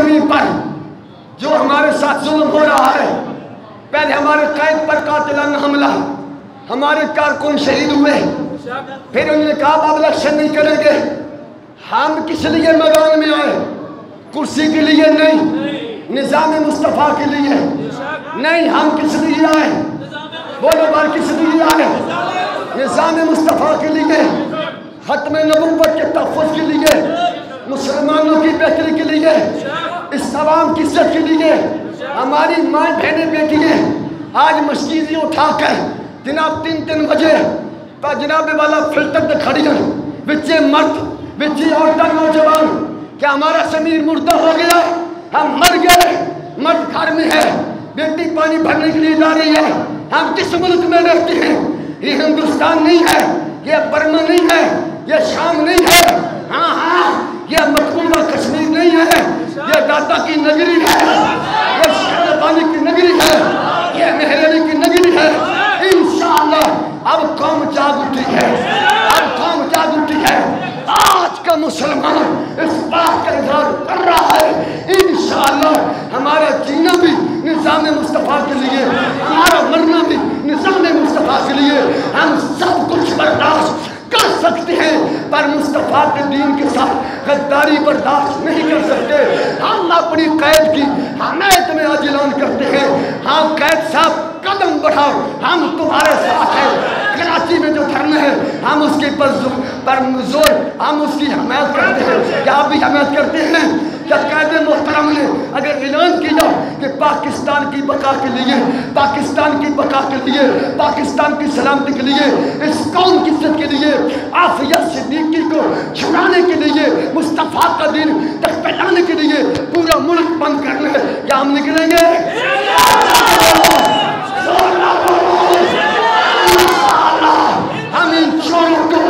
زمین پر جو ہمارے ساتھ ظلم ہو رہا ہے. پہلے ہمارے قید پر قاتلانہ حملہ، ہمارے کارکن شہید ہوئے، پھر انہوں نے کہا اب الیکشن نہیں کریں گے. ہم کس لیے میدان میں آئے؟ کرسی کے لیے نہیں، نظام مصطفیٰ کے لیے نہیں. ہم کس لیے آئے؟ بولو بار کس لیے آئے؟ نظام مصطفیٰ کے لیے، ختم نبوت کے تحفظ کے لیے، مسلمانوں کی بہتری کے لیے، اس عوام کی عزت کے لیے. ہماری ماں بہنیں بیٹیاں آج مشکیزیں اٹھا کر جناب 3 بجے جناب والا فلٹر پہ کھڑی ہیں، بچے مرد بچے عورتیں نوجوان. کیا ہمارا ضمیر مردہ ہو گیا؟ ہم مر گئے. مرد گھر میں ہے، بیٹی پانی بھرنے کے لیے جا رہی ہے. ہم کس ملک میں رہتے ہیں؟ یہ ہندوستان نہیں ہے، یہ برما نہیں ہے، یہ شام نہیں ہے، ہاں یہ مقبولہ کشمیر نہیں ہے، یہ داتا کی نگری ہے، یہ شہربانی کی نگری ہے، یہ مہر علی کی نگری ہے. انشاءاللہ اب قوم جاگ اٹھی ہے، اب قوم جاگ اٹھی ہے. آج کا مسلمان اس بات کا اظہار کر رہا ہے انشاءاللہ ہمارا جینا بھی نظام مصطفیٰ کے لیے، ہمارا مرنا بھی نظام مصطفیٰ کے لیے. ہم سب کچھ برداشت کر سکتے ہیں پر مصطفیٰ کے دین کے ساتھ غداری برداشت نہیں کر سکتے. ہم اپنی قید کی حمایت میں آج اعلان کرتے ہیں. ہاں قید صاحب قدم بڑھاؤ، ہم تمہارے ساتھ ہیں. کراچی میں جو دھرنا ہے ہم اس کے پر زور ہم اس کی حمایت کرتے ہیں. کیا آپ بھی حمایت کرتے ہیں؟ کیا قائد محترم نے اگر اعلان کیا کہ پاکستان کی بقا کے لیے، پاکستان کی بقا کے لیے، پاکستان کی سلامتی کے لیے، اس قوم کی عزت کے لیے، عافیہ صدیقی کو چھڑانے کے لیے، مصطفیٰ کا دین تک پھیلانے کے لیے پورا ملک بند کرنا ہے، کیا ہم نکلیں گے؟ ہم ان چوروں کو،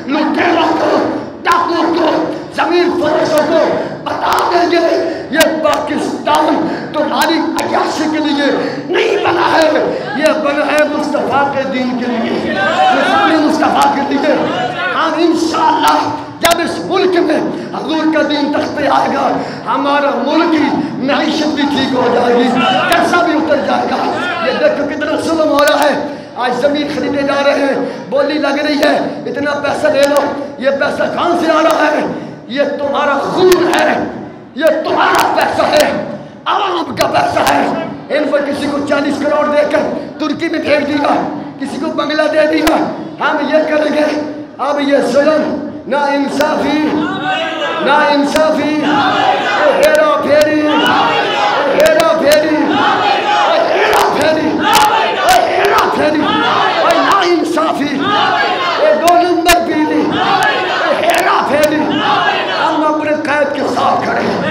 لٹیروں کو، ڈاکوں کو، زمین فروشوں کو بتا دیں گے یہ پاکستان تمہاری عیاشی کے لیے نہیں بنا ہے، یہ بنا ہے مصطفیٰ کے دین کے لیے، مصطفیٰ کے لیے. ہم انشاءاللہ جب اس ملک میں حضور کا دین تخت پہ آئے گا ہمارا ملک کی معیشت بھی ٹھیک ہو جائے گی، قرضہ بھی اتر جائے گا. یہ دیکھو کتنا ظلم ہو رہا ہے. آج زمین خریدے جا رہے ہیں، بولی لگ رہی ہے اتنا پیسہ لے لو. یہ پیسہ کہاں سے آ رہا ہے؟ یہ تمہارا خون ہے، یہ تمہارا پیسہ ہے، عوام کا پیسہ ہے. ان پر کسی کو 40 کروڑ دے کر ترکی میں بھیج دیا، کسی کو بنگلہ دے دیا. ہم یہ کریں گے. اب یہ ظلم، نا انصافی، نا انصافی، ہیرا پھیری، ہیرا پھیری، ہیرا پھیری، ہیرا پھیری، نا انصافی، دو نمبر پیلی، ہیرا پھیری. ہم اپنے قید کے ساتھ کھڑے ہیں،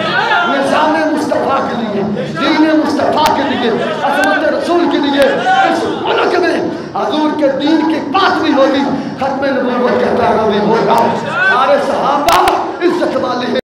نظام مصطفیٰ کے لیے، دین مصطفیٰ کے لیے، عظمت رسول کے لیے. اس ملک میں حضور کے دین کی بات بھی ہوگی، ختم نبوت کا پیغام بھی ہوگا. سارے صحابہ عزت والے ہیں.